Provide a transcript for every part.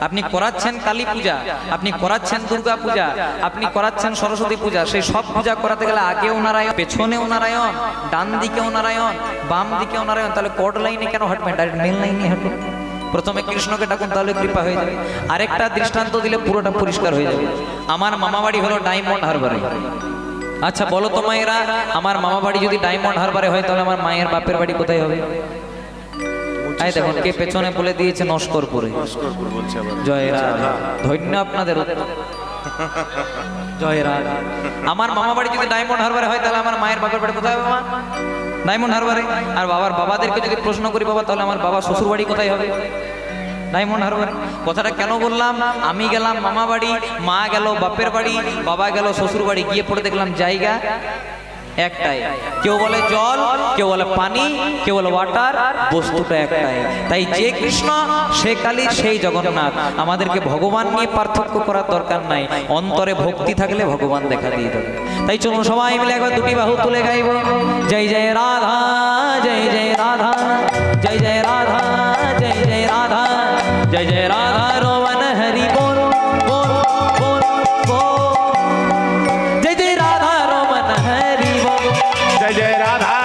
আপনি করাচ্ছেন কালী পূজা, আপনি করাচ্ছেন দুর্গা পূজা, আপনি করাচ্ছেন সরস্বতী পূজা, সেই সব পূজা করাতে গেলে আগেও নারায়ণ, পেছনেও নারায়ণ, ডান দিকেও নারায়ণ, বাম দিকেও নারায়ণ, তাহলে কোড লাইনে কেন হাঁটবেন? ডাইরেক্ট মেন লাইনে হাঁটুন। প্রথমে কৃষ্ণকে ডাকুন, তাহলে কৃপা হয়ে যাবে। আরেকটা দৃষ্টান্ত দিলে পুরোটা পরিষ্কার হয়ে যাবে। আমার মামা বাড়ি হলো ডায়মন্ড হারবারে। আচ্ছা বলো তো মায়েরা, আমার মামা বাড়ি যদি ডায়মন্ড হারবারে হয় তাহলে আমার মায়ের বাপের বাড়ি কোথায় হবে? এই দেখুন কে পেছনে বলে দিয়েছে, নস্করপুরে। জয় রাধা, ধন্য আপনাদের। জয় রাধা। আমার মামা বাড়ি যদি ডায়মন্ড হারবারে হয় তাহলে আমার মায়ের বাপের বাড়ি কোথায় হবে? মা ডায়মন্ড হারবারে। আর বাবার বাবাদেরকে যদি প্রশ্ন করি, বাবা তাহলে আমার বাবা শ্বশুর বাড়ি কোথায় হবে? ডায়মন্ড হারবারে। কথাটা কেন বললাম? আমি গেলাম মামা বাড়ি, মা গেল বাপের বাড়ি, বাবা গেল শ্বশুর বাড়ি, গিয়ে পড়ে দেখলাম জায়গা একটাই। কেউ বলে জল, কেউ বলে পানি, কেউ বলে ওয়াটার, বস্তুটা একটাই। তাই যে কৃষ্ণ সে কালী সেই জগন্নাথ। আমাদেরকে ভগবান নিয়ে পার্থক্য করার দরকার নাই, অন্তরে ভক্তি থাকলে ভগবান দেখা দিয়ে দেবে। তাই চলুন সবাই মিলে একবার দুটি বাহু তুলে গাইব, জয় জয় রাধা, জয় জয় রাধা, জয় জয় রাধা, জয় জয় রাধা, জয় জয় রাধা রমন হরি বল বল বল বল, জয় জয় রাধা রমন হরি বল, जय जय राधा,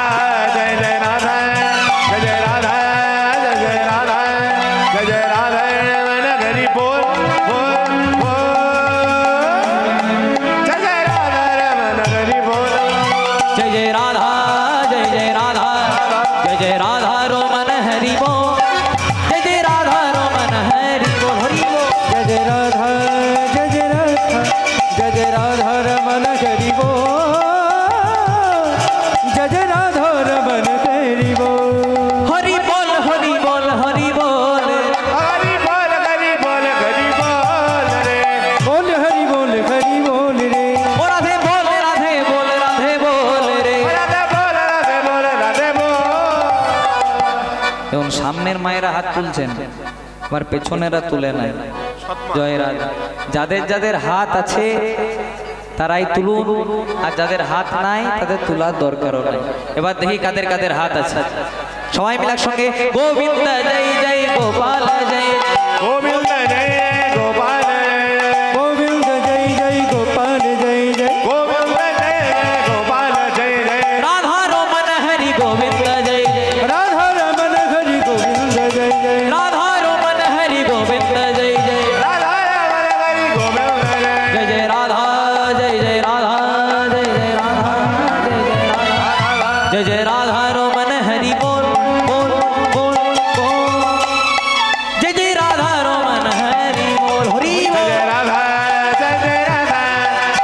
जय जय राधा, जय जय राधा, जय जय राधा, जय जय राधा रमन हरि बोल बोल बोल, जय जय राधा रमन हरि बोल, जय जय राधा, जय जय राधा, जय जय राधा रमन हरि बोल, जय जय राधा रमन हरि बोल, हरि बोल, जय जय राधा, जय जय राधा, जय जय राधा रमन हरि बोल, जय जय राधा रमन हरि बोल, हरि बोल, हरि बोल, हरि बोल, हरि बोल हरि बोल हरि बोल रे, बोल हरि बोल हरि बोल रे, ओ राधे बोल, राधे बोल, राधे बोल रे। राधे बोल राधे बोल राधे बोल। এবং সামনের মায়েরা হাত তুলছেন, আবার পেছনেরা তুলে নাই। জয় রাধা। যাদের যাদের হাত আছে তারাই তুলুন, আর যাদের হাত নাই তাদের তোলার দরকারও নাই। এবার দেখি কাদের কাদের হাত আছে। সবাই মিলে একসঙ্গে গোবিন্দ জয় জয় গোপাল জয়, गोविंद जय गोपाल गोविंद जय जय गोपाल जय जय, गोविंद जय गोपाल जय जय, राधा रमन हरि गोविंद जय जय, राधा रमन हरि गोविंद जय जय, राधा रमन हरि गोविंद जय जय, राधा रमन हरि गोविंद जय, जय जय राधा, जय जय राधा, जय जय राधा, जय जय राधा, जय जय राधा रमन हरि बोल बोल बोल बोल, जय जय राधा रमन हरि बोल, हरि जय बोल, जय राधा, जय जय राधा,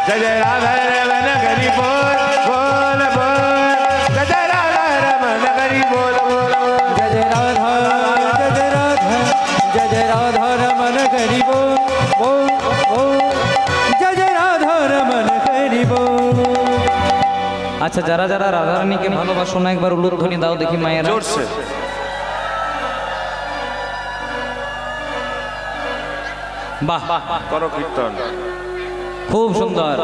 जय जय राधा रमन हरि बोल बोल बोल, जय जय राधा रमन हरि बोल बोल बोल, जय जय राधा, जय जय राधा, जय जय राधा रमन हरि बोल बोल बोल, जय जय राधा रमन हरि बोल। আচ্ছা যারা যারা রাধারানীকে ভালোবাসো না একবার উলুধ্বনি দাও দেখি মায়েরা। जोर से বাহ, करो कीर्तन। খুব সুন্দর।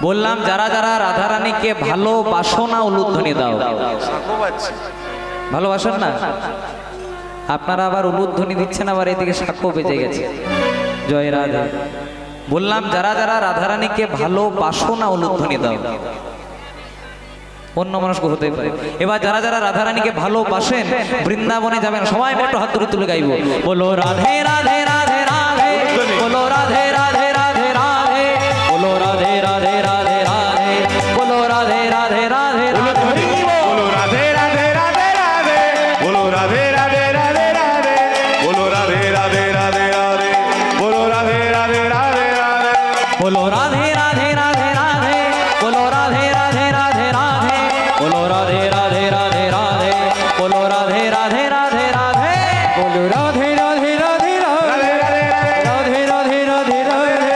বললাম যারা যারা রাধারানীকে ভালোবাসো না উলুধ্বনি দাও। साको बाजी ভালোবাসেন না আপনারা, আবার উলুধ্বনি দিচ্ছেন, আবার এদিকে সাক্ষ্য বেজে গেছে। জয় রাধা। বললাম যারা যারা রাধারানীকে ভালোবাসো না উলুধ্বনি দাও। অন্য মনস্ক হতে পারে। এবার যারা যারা রাধারানীকে ভালোবাসেন বৃন্দাবনে যাবেন, সবাই একটু হাত ধরে তুলে গাইবো, বলো রাধে রাধে রাধে রাধে, বলো রাধে রাধে রাধে রাধে, বলো রাধে রাধে রাধে রাধে, বলো রাধে রাধে রাধে রাধে, হরি বল। बोलो राधे राधे राधे राधे, बोलो राधे राधे राधे राधे, बोलो राधे राधे राधे राधे, बोलो राधे राधे राधे राधे, बोलो राधे राधे राधे राधे, बोलो राधे राधे राधे राधे, बोलो राधे राधे राधे राधे, बोलो राधे राधे राधे राधे, बोलो राधे राधे राधे राधे, राधे राधे राधे राधे,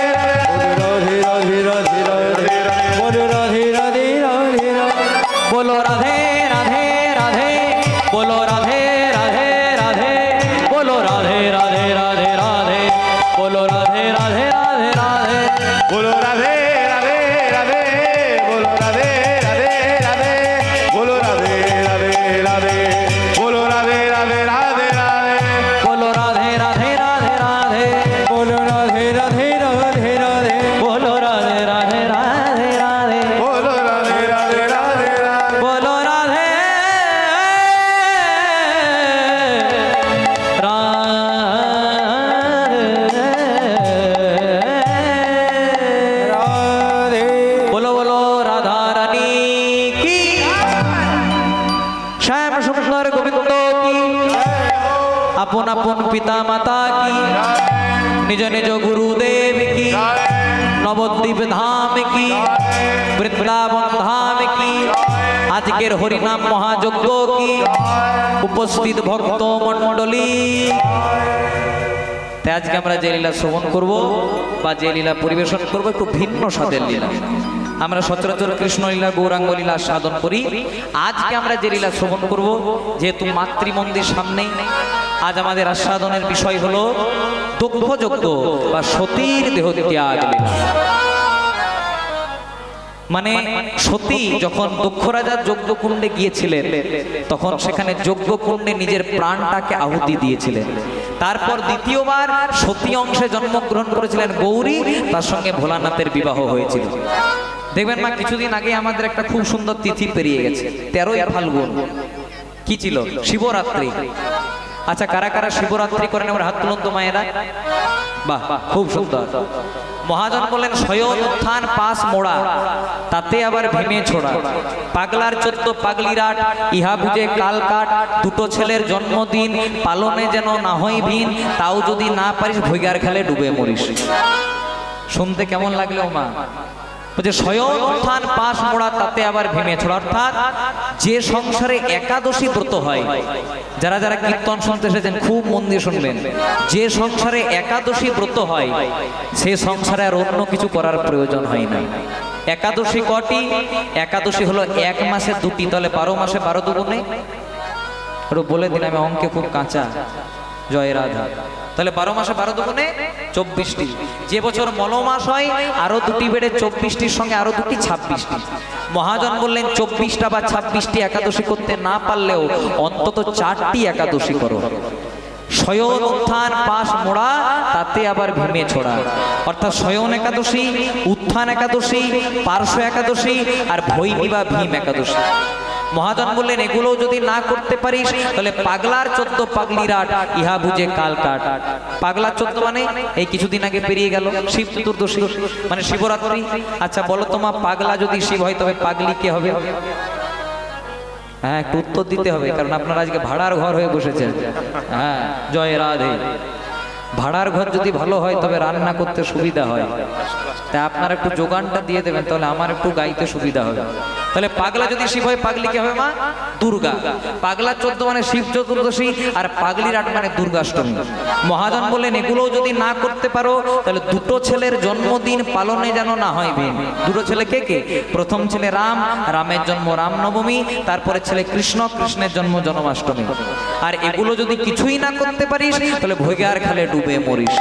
बोलो राधे राधे राधे राधे, बोलो राधे राधे राधे राधे, बोलो राधे राधे राधे राधे, बोलो राधे राधे राधे राधे, बोलो राधे राधे राधे राधे, बोलो राधे राधे राधे, बोलो राधे राधे राधे, बोलो राधे राधे राधे, बोलो राधे राधे राधे राधे, बोलो राधे राधे পিতা মাতা কি, নিজ নিজ গুরুদেব কি, নবদ্বীপ ধাম কি, বৃন্দাবন ধাম কি, আজকের হরিনাম মহাযজ্ঞ কি, উপস্থিত ভক্ত মণ্ডলী। তাই আজকে আমরা যে লীলা শ্রবণ করব বা যে লীলা পরিবেশন করব একটু ভিন্ন স্বাদের লীলা। আমরা সচরাচর কৃষ্ণলীলা গৌরাঙ্গ লীলা সাধন করি। আজকে আমরা যে লীলা শ্রবণ করব, যেহেতু মাতৃমন্দির সামনে, আজ আমাদের আস্বাদনের বিষয় হলো দক্ষযজ্ঞ বা সতীর দেহত্যাগ লীলা। মানে সতী যখন দক্ষ রাজার যজ্ঞকুণ্ডে গিয়েছিলেন, তখন সেখানে যজ্ঞকুণ্ডে নিজের প্রাণটাকে আহুতি দিয়েছিলেন। তারপর দ্বিতীয়বার সতী অংশে জন্মগ্রহণ করেছিলেন গৌরী, তার সঙ্গে ভোলানাথের বিবাহ হয়েছিল। দেখবেন মা, কিছুদিন আগে আমাদের একটা খুব সুন্দর তিথি পেরিয়ে গেছে, 13ই ফাল্গুন। কি ছিল? শিবরাত্রি। আচ্ছা, কারা কারা শিবরাত্রি করেন আমার হাত তুলুন তো মায়েরা। বাহ, খুব সুন্দর। মহাজন বললেন, শয়ন উত্থান পাশ মোড়া, তাতে আবার ভেমে ছোড়া। পাগলার 14 পাগলিরাট, ইহা বুঝে কাল কাট। দুটো ছেলের জন্মদিন, পালনে যেন না হয় ভিন। তাও যদি না পারিস, ভৈগার খেলে ডুবে মরিস। শুনতে কেমন লাগলো মা? বলছে শয়ন উত্থান পাশ মোড়া, তাতে আবার ভেমে ছোড়া। অর্থাৎ যে সংসারে একাদশী ব্রত হয়, যারা যারা কীর্তন শুনতে এসেছেন খুব মন দিয়ে শুনবেন, যে সংসারে একাদশী ব্রত হয় সে সংসারে আর অন্য কিছু করার প্রয়োজন হয় না। একাদশী কটি? একাদশী হলো 1 মাসে 2টি, তাহলে 12 মাসে 12 দুগুণে। আরো বলে দিন, আমি অঙ্কে খুব কাঁচা। জয় রাধা। তাহলে 12 মাসে 12 দুগুণে 24টি। যে বছর মলমাস হয় আরো 2টি বেড়ে 24টির সঙ্গে আরো 2টি 26টি। মহাজন বললেন 24টা বা 26টি একাদশী করতে না পারলেও অন্তত 4টি একাদশী করো। শয়ন উত্থান পাশ মোড়া, তাতে আবার ভেমে ছোড়া। অর্থাৎ শয়ন একাদশী, উত্থান একাদশী, পার্শ্ব একাদশী আর ভৈমী বা ভীম একাদশী। মহাজন বললেন এগুলো যদি না করতে পারিস তাহলে পাগলার 14 পাগলিরাট, ইহা বুঝে কাল কাট। পাগলার 14 মানে এই কিছুদিন আগে পেরিয়ে গেল শিব চতুর্দশী, মানে শিবরাত্রি। আচ্ছা বলো তোমার, পাগলা যদি শিব হয় তবে পাগলি কে হবে? হ্যাঁ, একটু উত্তর দিতে হবে, কারণ আপনারা আজকে ভাড়ার ঘর হয়ে বসেছেন। হ্যাঁ, জয় রাধে। ভাড়ার ঘর যদি ভালো হয় তবে রান্না করতে সুবিধা হয়। তাই আপনারা একটু যোগানটা দিয়ে দেবেন, তাহলে আমার একটু গাইতে সুবিধা হবে। তাহলে পাগলা যদি শিব হয়, পাগলি কে হবে মা? দুর্গা। পাগলা 14 মানে শিব চতুর্দশী, আর পাগলির 8 মানে দুর্গাষ্টমী। মহাজন বললেন এগুলো যদি না করতে পারো তাহলে দুটো ছেলের জন্মদিন পালনে যেন না হয় ভিন। দুটো ছেলে কে কে? প্রথম ছেলে রাম, রামের জন্ম রামনবমী। তারপরে ছেলে কৃষ্ণ, কৃষ্ণের জন্ম জন্মাষ্টমী। আর এগুলো যদি কিছুই না করতে পারিস তাহলে ভৈগার খালে ডুবে মরিস।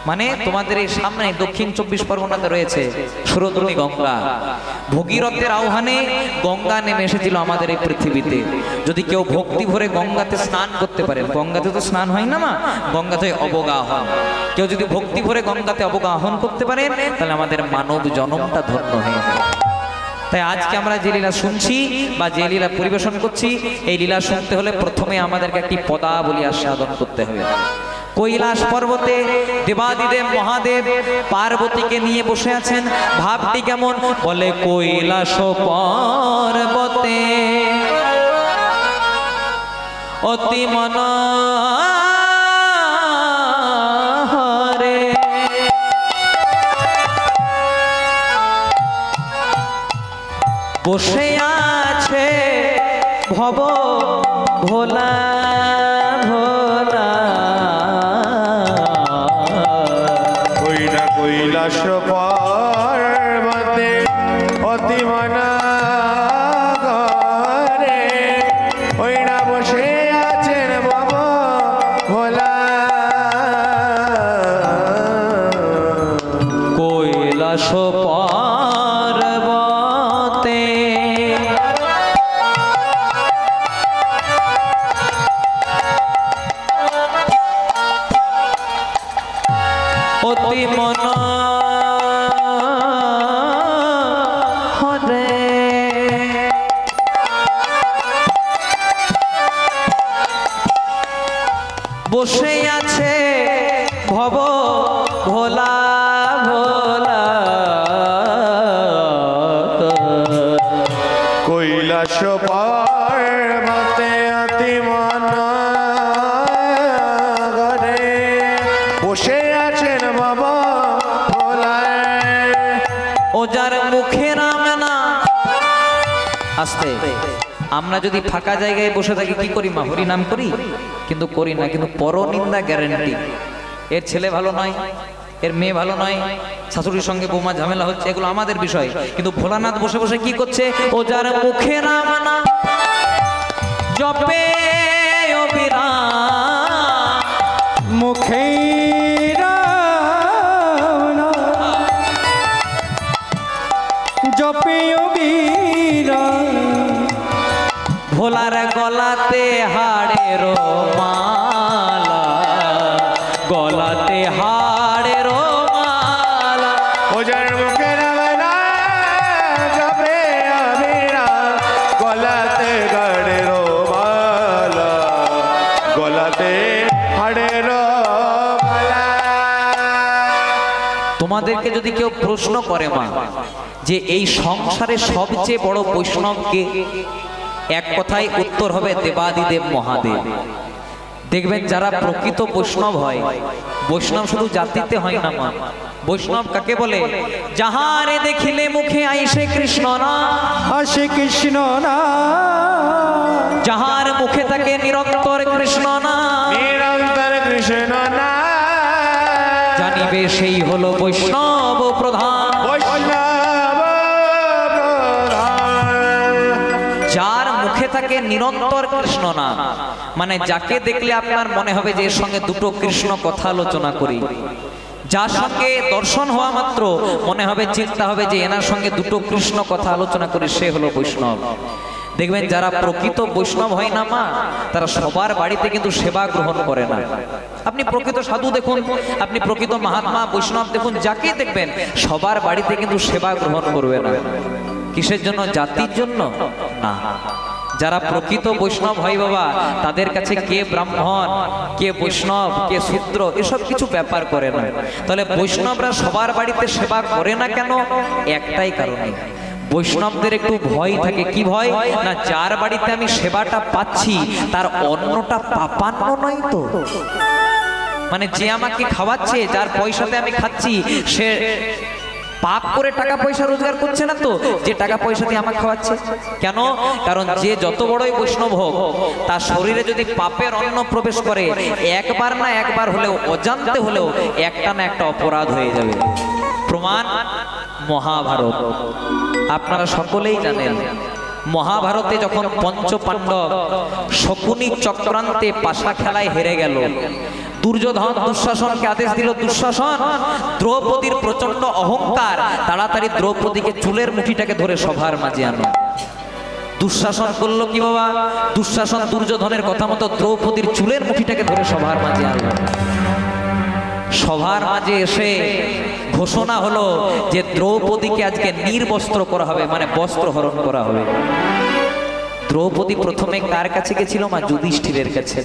মানে তোমাদের এই সামনে দক্ষিণ 24 পরগনাতে রয়েছে সুরধুনী গঙ্গা। ভগীরথের আহ্বানে গঙ্গা নেমে এসেছিল আমাদের এই পৃথিবীতে। যদি কেউ ভক্তি ভরে গঙ্গাতে স্নান করতে পারেন, গঙ্গাতে তো স্নান হয় না মা, গঙ্গাতে অবগাহন। কেউ যদি ভক্তি ভরে গঙ্গাতে অবগাহন করতে পারেন তাহলে আমাদের মানব জন্মটা ধন্য হয়ে যায়। তাই আজকে আমরা যে লীলা শুনছি বা যে লীলা পরিবেশন করছি, এই লীলা শুনতে হলে প্রথমে আমাদেরকে একটি পদাবলী আস্বাদন করতে হবে। কৈলাস পর্বতে দেবাদিদেব মহাদেব পার্বতীকে নিয়ে বসে আছেন। ভাবটি কেমন? বলে কৈলাস পর্বতে অতি মনোহরে বসে আছে ভব ভোলা ভোলা। কৈলাস পর্বতে অতি মনোহরে ওই না বসে আছেন বাবা ভোলা। কৈলাস পর্বতে অতি মনোহরে বসে আছে ভব ভোলা ভোলা। কৈলাস পর্বতে অতি মনোহরে যার মুখে নাম না আস্তে আমরা যদি ফাঁকা জায়গায় বসে থাকি কি করি মা হরি নাম করি কিন্তু করি না কিন্তু পরনিন্দা গ্যারান্টি এর ছেলে ভালো নয় এর মেয়ে ভালো নয় শাশুড়ির সঙ্গে বৌমা ঝামেলা হচ্ছে এগুলো আমাদের বিষয় কিন্তু ভোলানাথ বসে বসে কি করছে ও যার মুখে নাম না জপে অবিরাম মুখে রাম নাম জপে অবিরাম ভোলার গলাতে হাড়ের মালা গলাতে হাড়ের মালা ও যার মুখে নাম না জপে অবিরাম গলাতে গড়ের মালা গলাতে হাড়ের মালা। তোমাদেরকে যদি কেউ প্রশ্ন করে মা যে এই সংসারে সবচেয়ে বড় বৈষ্ণবকে এক কথায় উত্তর হবে দেবাদিদেব মহাদেব। দেখবেন যারা প্রকৃত বৈষ্ণব হয় বৈষ্ণব শুধু জাতিতে হয় না মা বৈষ্ণব কাকে বলে যাহারে দেখিলে মুখে আইসে কৃষ্ণ না আসে কৃষ্ণ না যাহার মুখে থাকে নিরন্তর কৃষ্ণ না নিরন্তর কৃষ্ণ না জানিবে সেই হলো বৈষ্ণব প্রধান। বৈষ্ণব প্রধান। যার মুখে থাকে নিরন্তর কৃষ্ণ না মানে যাকে দেখলে আপনার মনে হবে যে এর সঙ্গে দুটো কৃষ্ণ কথা আলোচনা করি যার সঙ্গে দর্শন হওয়া মাত্র মনে হবে চিন্তা হবে যে এনার সঙ্গে দুটো কৃষ্ণ কথা আলোচনা করি সে হলো বৈষ্ণব। দেখবেন যারা প্রকৃত বৈষ্ণব হয় না মা তারা সবার বাড়িতে কিন্তু সেবা গ্রহণ করে না। আপনি প্রকৃত সাধু দেখুন আপনি প্রকৃত মহাত্মা বৈষ্ণব দেখুন যাকে দেখবেন সবার বাড়িতে কিন্তু সেবা গ্রহণ করবে না। কিসের জন্য জাতির জন্য না যারা প্রকৃত বৈষ্ণব হয় বাবা তাদের কাছে কে ব্রাহ্মণ কে বৈষ্ণব কে শূদ্র এসব কিছু ব্যাপার করে না। তাহলে বৈষ্ণবরা সবার বাড়িতে সেবা করে না কেন একটাই কারণে বৈষ্ণবদের একটু ভয় থাকে কি ভয় না যার বাড়িতে আমি সেবাটা পাচ্ছি তার অন্নটা পাপান্ন নয় তো মানে যে আমাকে খাওয়াচ্ছে যার পয়সাতে আমি খাচ্ছি সে পাপ করে টাকা পয়সা রোজগার করছে না তো যে টাকা পয়সা দিয়ে আমাকে খাওয়াচ্ছে কেন কারণ যে যত বড়ই বৈষ্ণব হোক তার শরীরে যদি পাপের অন্ন প্রবেশ করে একবার না একবার হলেও অজান্তে হলেও একটা না একটা অপরাধ হয়ে যাবে। প্রমাণ মহাভারত আপনারা সকলেই জানেন মহাভারতে যখন পঞ্চপাণ্ডব শকুনি চক্রান্তে পাশা খেলায় হেরে গেল দুর্যোধন দুঃশাসনকে আদেশ দিল দুঃশাসন দ্রৌপদীর প্রচন্ড অহংকার তাড়াতাড়ি দ্রৌপদীকে চুলের মুঠিটাকে ধরে সভার মাঝে আনো। দুঃশাসন করলো কি বাবা দুঃশাসন দুর্যোধনের কথা মতো দ্রৌপদীর চুলের মুঠিটাকে ধরে সভার মাঝে আনলো। সভার মাঝে এসে ঘোষণা হলো যে দ্রৌপদীকে আজকে নির্বস্ত্র করা হবে মানে বস্ত্র হরণ করা হবে। দ্রৌপদী প্রথমে কার কাছে গেছিল মা যুধিষ্ঠিরের কাছে।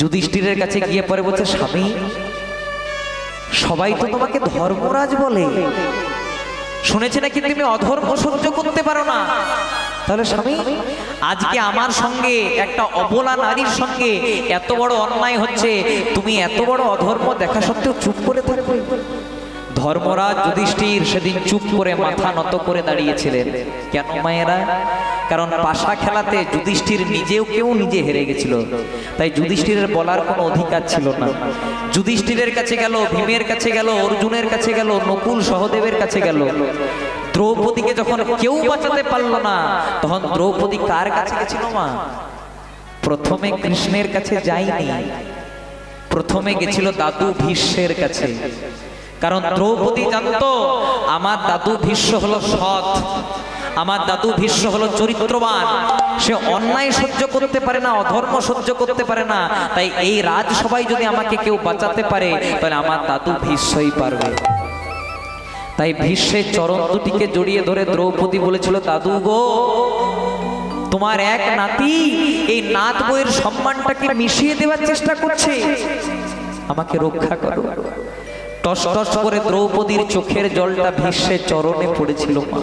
যুধিষ্ঠিরের কাছে গিয়ে পরে বলছে স্বামী সবাই তো তোমাকে ধর্মরাজ বলে শুনেছে নাকি তুমি অধর্ম সহ্য করতে পারো না তাহলে স্বামী আজকে আমার সঙ্গে একটা অবলা নারীর সঙ্গে এত বড় অন্যায় হচ্ছে তুমি এত বড় অধর্ম দেখা সত্ত্বেও চুপ করে থাকবে। ধর্মরাজ যুধিষ্ঠির সেদিন চুপ করে মাথা নত করে দাঁড়িয়েছিলেন কেন মায়েরা কারণ পাশা খেলাতে যুধিষ্ঠির কেউ নিজে হেরে গেছিল তাই যুধিষ্ঠিরের বলার কোনো অধিকার ছিল না। যুধিষ্ঠিরের কাছে গেল ভীমের কাছে গেল অর্জুনের কাছে গেল নকুল সহদেবের কাছে গেল দ্রৌপদীকে যখন কেউ বাঁচাতে পারলো না তখন দ্রৌপদী কার কাছে গেছিল মা প্রথমে কৃষ্ণের কাছে যায়নি প্রথমে গেছিল দাদু ভীষ্মের কাছে কারণ দ্রৌপদী জানতো আমার দাদু ভীষ্ম হলো সৎ আমার দাদু ভীষ্ম হলো চরিত্রবান সে অন্যায় সহ্য করতে পারে না অধর্ম সহ্য করতে পারে না তাই এই রাজসভায় যদি আমাকে কেউ বাঁচাতে পারে তাহলে আমার দাদু ভীষ্মই পারবে। তাই ভীষ্মের চরণ দুটিকে জড়িয়ে ধরে দ্রৌপদী বলেছিল দাদু গো তোমার এক নাতি এই নাত বইয়ের সম্মানটাকে মিশিয়ে দেওয়ার চেষ্টা করছে আমাকে রক্ষা করো। টস টস করে দ্রৌপদীর চোখের জলটা ভীষ্মের চরণে পড়েছিল মা।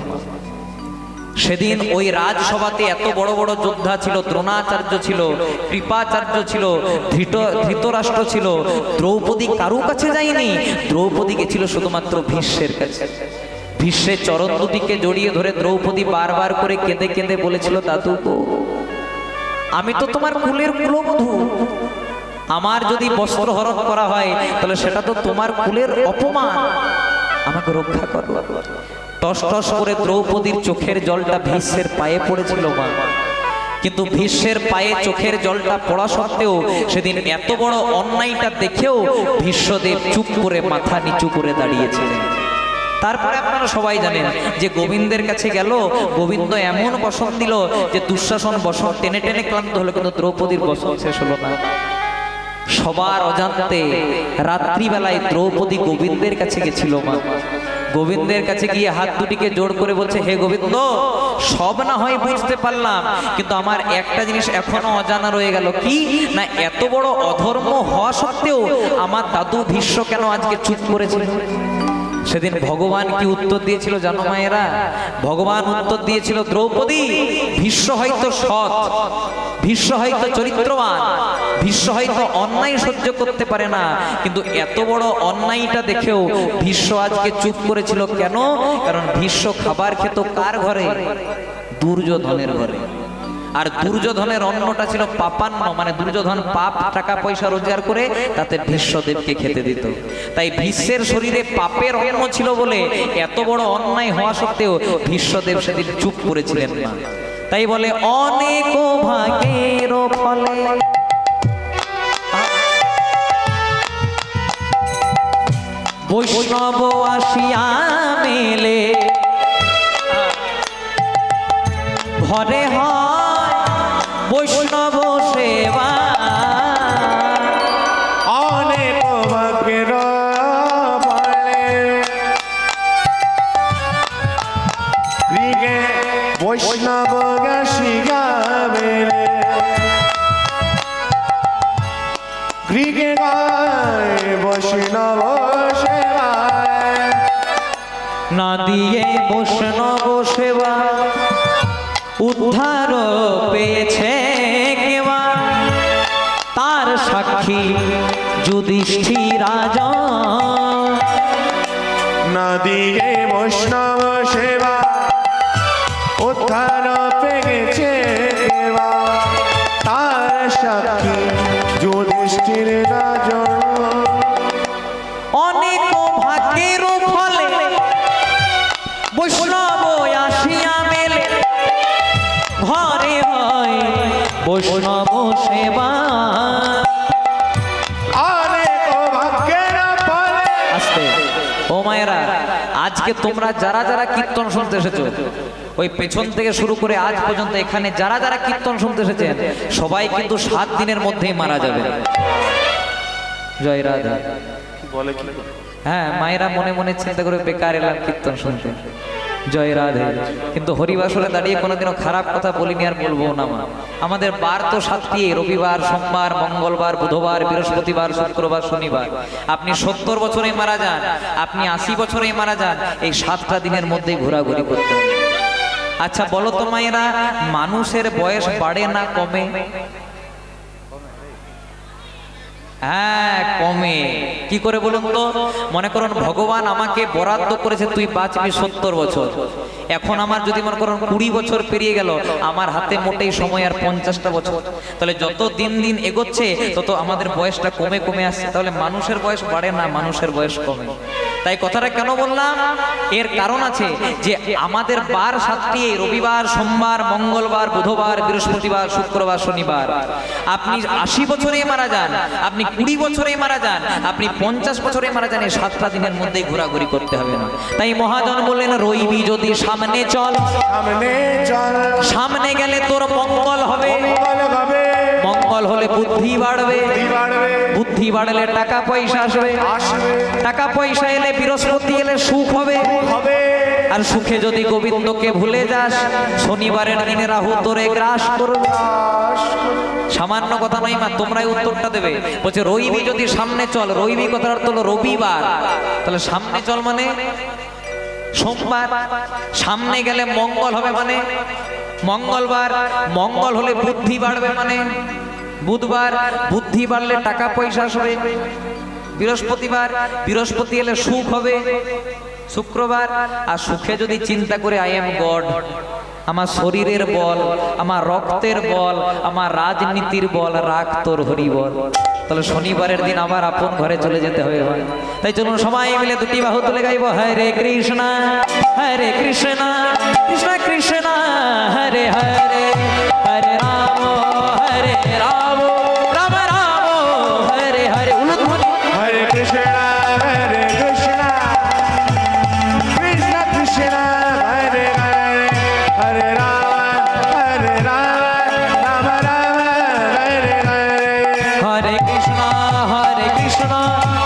সেদিন ওই রাজসভাতে এত বড় বড় যোদ্ধা ছিল দ্রোণাচার্য ছিল কৃপাচার্য ছিল ধৃতরাষ্ট্র ছিল দ্রৌপদী কারো কাছে যায়নি দ্রৌপদী গেছিল শুধুমাত্র ভীষ্মের কাছে। ভীষ্মের চরণ দুটিকে জড়িয়ে ধরে দ্রৌপদী বারবার করে কেঁদে কেঁদে বলেছিল, দাদু গো, আমি তো তোমার কুলের কুলবধূ, আমার যদি বস্ত্র হরণ করা হয় তাহলে সেটা তো তোমার কুলের অপমান, আমাকে রক্ষা করো। টস টস করে দ্রৌপদীর চোখের জলটা ভীষ্মের পায়ে পড়েছিল মা, কিন্তু ভীষ্মের পায়ে চোখের জলটা পড়া সত্ত্বেও সেদিন এত বড় অন্যায়টা দেখেও ভীষ্মদেব চুপ করে মাথা নিচু করে দাঁড়িয়েছিলেন। তারপরে আপনারা সবাই জানেন যে গোবিন্দের কাছে গেল, গোবিন্দ এমন বসন দিল যে দুঃশাসন বসন টেনে টেনে ক্লান্ত হলো, কিন্তু দ্রৌপদীর বসন শেষ হলো না। সবার অজান্তে রাত্রিবেলায় দ্রৌপদী গোবিন্দের কাছে গেছিল মা। গোবিন্দের কাছে গিয়ে হাত দুটিকে জোড় করে বলছে, হে গোবিন্দ, সব না হয় বুঝতে পারলাম, কিন্তু আমার একটা জিনিস এখনো অজানা রয়ে গেল। কি না, এত বড় অধর্ম হওয়া সত্ত্বেও আমার দাদু ভীষ্ম কেন আজকে চুপ করেছিল? সেদিন ভগবান কি উত্তর দিয়েছিল জানো মায়েরা? ভগবান উত্তর দিয়েছিল, দ্রৌপদী, ভীষ্ম হয়তো সৎ, ভীষ্ম হয়তো চরিত্রবান, ভীষ্ম হয়তো অন্যায় সহ্য করতে পারে না, কিন্তু এত বড় অন্যায়টা দেখেও ভীষ্ম আজকে চুপ করেছিল কেন? কারণ ভীষ্ম খাবার খেত কার ঘরে? দুর্যোধনের ঘরে। আর দুর্যোধনের অন্নটা ছিল পাপান্ন, মানে দুর্যোধন পাপ টাকা পয়সা রোজগার করে তাতে ভীষ্মদেবকে খেতে দিত। তাই ভীষ্মের শরীরে পাপের অন্ন ছিল বলে এত বড় অন্যায় হওয়া সত্ত্বেও ভীষ্মদেব সেদিন চুপ করেছিলেন না। তাই বলে অনেক ভাগের ফলে বৈষ্ণব আসিয়া মেলে, ঘরে হয় বৈষ্ণব সেবা। অনেক ভাগ্যের ফলে গৃহে বৈষ্ণব আসিয়া মেলে, গৃহে গায় বৈষ্ণব সেবা। না দিয়ে বৈষ্ণব সেবা উদ্ধার পেয়েছে কেবা, তার সাক্ষী যুধিষ্ঠির রাজা। না দিয়ে বৈষ্ণব সেবা উদ্ধার পেয়েছে কেবা, তার সাক্ষী যুধিষ্ঠির রাজা। অনেক ভাগ্যের ফলে বৈষ্ণব আসিয়া মেলে, ঘরে হয় বৈষ্ণব সেবা। অনেক ভাগ্যের ফলে। আস্তে ও মায়েরা, আজকে তোমরা যারা যারা কীর্তন শুনতে এসেছো, ওই পেছন থেকে শুরু করে আজ পর্যন্ত এখানে যারা যারা কীর্তন শুনতে এসেছেন, সবাই কিন্তু 7 দিনের মধ্যেই মারা যাবে। জয় রাধা। বলে কি? হ্যাঁ, মায়েরা মনে মনে চিন্তা করে বেকার এলাম কীর্তন শুনতে। জয় রাধে। কিন্তু হরিবাসরে দাঁড়িয়ে কোনোদিনও খারাপ কথা বলিনি, আর বলবো না মা। আমাদের বার তো 7টি, রবিবার, সোমবার, মঙ্গলবার, বুধবার, বৃহস্পতিবার, শুক্রবার, শনিবার। আপনি 70 বছরেই মারা যান, আপনি 80 বছরেই মারা যান, এই 7টা দিনের মধ্যেই ঘোরাঘুরি করতে হবে। আচ্ছা বলো তো মায়েরা, মানুষের বয়স বাড়ে না কমে? হ্যাঁ, কমে। কি করে বলুন তো? মনে করুন ভগবান আমাকে বরাদ্দ করেছে তুই বাঁচবি 70 বছর। এখন আমার যদি মনে করুন 20 বছর পেরিয়ে গেল, আমার হাতে মোটেই সময় আর 50টা বছর। তাহলে যত দিন দিন এগোচ্ছে তত আমাদের বয়সটা কমে কমে আসছে। তাহলে মানুষের বয়স বাড়ে না, মানুষের বয়স কমে। তাই কথাটা কেন বললাম? এর কারণ আছে যে আমাদের বার 7টি, রবিবার, সোমবার, মঙ্গলবার, বুধবার, বৃহস্পতিবার, শুক্রবার, শনিবার। আপনি 80 বছরেই মারা যান, আপনি 20 বছরেই মারা যান, আপনি 50 বছরে মারা যান, এই 7টা দিনের মধ্যেই ঘোরাঘুরি করতে হবে না। তাই মহাজন বললেন, রইবি যদি সামনে চল, সামনে চল, সামনে গেলে তোর মঙ্গল হবে। মঙ্গল হলে বুদ্ধি বাড়বে, বুদ্ধি বাড়লে টাকা পয়সা আসবে, টাকা পয়সা এলে বৃহস্পতি এলে সুখ হবে। আর সুখে যদি গোবিন্দকে ভুলে যাস, শনিবারের দিনে রাহু তোরে গ্রাস করবে। সামান্য কথা নয় মা, তোমরাই উত্তরটা দেবে। বলছে রইবি যদি সামনে চল, রইবি কথার অর্থ হলো রবিবার। তাহলে সামনে চল মানে সোমবার, সামনে গেলে মঙ্গল হবে মানে মঙ্গলবার, মঙ্গল হলে বুদ্ধি বাড়বে মানে বুধবার, বুদ্ধি বাড়লে টাকা পয়সা আসবে। বৃহস্পতিবার, বৃহস্পতি এলে সুখ হবে। শুক্রবার। আর সুখে যদি চিন্তা করে আই এম গড, আমার শরীরের বল, আমার রক্তের বল, আমার রাজনীতির বল, রাখ তোর হরি বল, তাহলে শনিবারের দিন আবার আপন ঘরে চলে যেতে হবে ভাই। তাই চলুন সবাই মিলে দুটি বাহু তুলে গাইব হরে কৃষ্ণ হরে কৃষ্ণ কৃষ্ণ কৃষ্ণ হরে হরে, হরে রাম হরে Ram Ram Ram Hare Hare. Hare Krishna, Hare Krishna, Krishna Krishna, Hare Hare, Hare Rama, Hare Rama, Rama Rama, Hare Hare. হরে কৃষ্ণ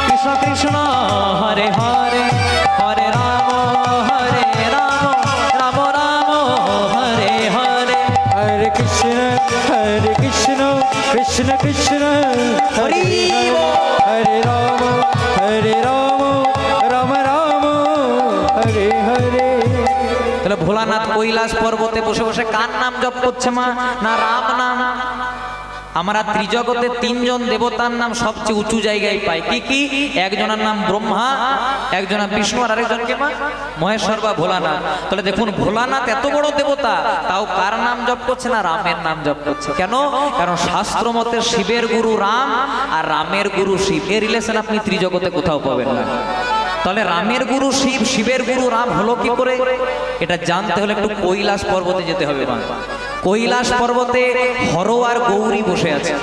কৃষ্ণ কৃষ্ণ হরে হরে, হরে রাম রাম রাম হরে হরে। हरे कृष्ण कृष्ण कृष्ण हरे हरे राम राम राम हरे हरे। তাহলে ভোলানাথ কৈলাস পর্বতে বসে বসে কার নাম জপ করছে মা? না রাম নাম। আমরা ত্রিজগতে তিনজন দেবতার নাম সবচেয়ে উঁচু জায়গায় পাই। কি কি? একজনের নাম ব্রহ্মা, একজনের বিষ্ণু, আর আরেকজনকে মা মহেশ্বর বা ভোলানাথ। তাহলে দেখুন ভোলানাথ এত বড় দেবতা, তাও কার নাম জপ করছে? না রামের নাম জপ করছে। কেন? কারণ শাস্ত্র মতে শিবের গুরু রাম আর রামের গুরু শিব, এর রিলেশন আপনি ত্রিজগতে কোথাও পাবেন না। তাহলে রামের গুরু শিব, শিবের গুরু রাম হলো কি করে? এটা জানতে হলে একটু কৈলাস পর্বতে যেতে হবে মা। কৈলাস পর্বতে হর আর গৌরী বসে আছে।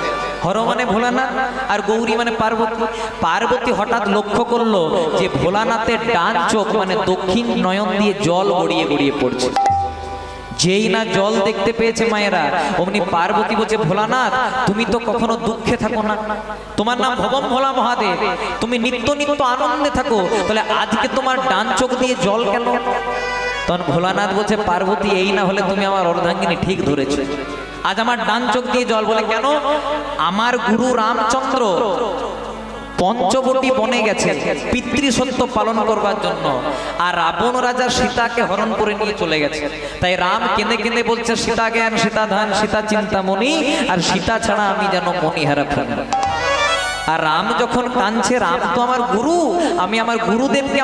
হর মানে ভোলানাথ আর গৌরী মানে পার্বতী। পার্বতী হঠাৎ লক্ষ্য করলো যে ভোলানাথের ডান চোখ মানে দক্ষিণ নয়ন দিয়ে জল গড়িয়ে গড়িয়ে পড়ছে। যেই না জল দেখতে পেয়েছে মায়েরা, অমনি পার্বতী বলছে ভোলানাথ তুমি তো কখনো দুঃখে থাকো না, তোমার নাম ভবম ভোলা মহাদেব, তুমি নিত্য নিত্য আনন্দে থাকো, তাহলে আজকে তোমার ডান চোখ দিয়ে জল কেন? তখন ভোলানাথ বলছে পার্বতী এই না হলে তুমি আমার অর্ধাঙ্গিনী ঠিক ধরেছো, আজ আমার ডান চোখ দিয়ে জল। বলে কেন? আমার গুরু রামচন্দ্র পঞ্চবটী বনে গেছে পিতৃসত্য পালন করবার জন্য, আর রাবণ রাজা সীতাকে হরণ করে নিয়ে চলে গেছে। তাই রাম কেঁদে কেঁদে বলছে সীতা জ্ঞান সীতা ধান সীতা চিন্তামণি, আর সীতা ছাড়া আমি যেন মণিহারা প্রাণ। আর রাম যখন কাঁদছে, রাম তো আমার গুরু, আমি আমার গুরুদেবকে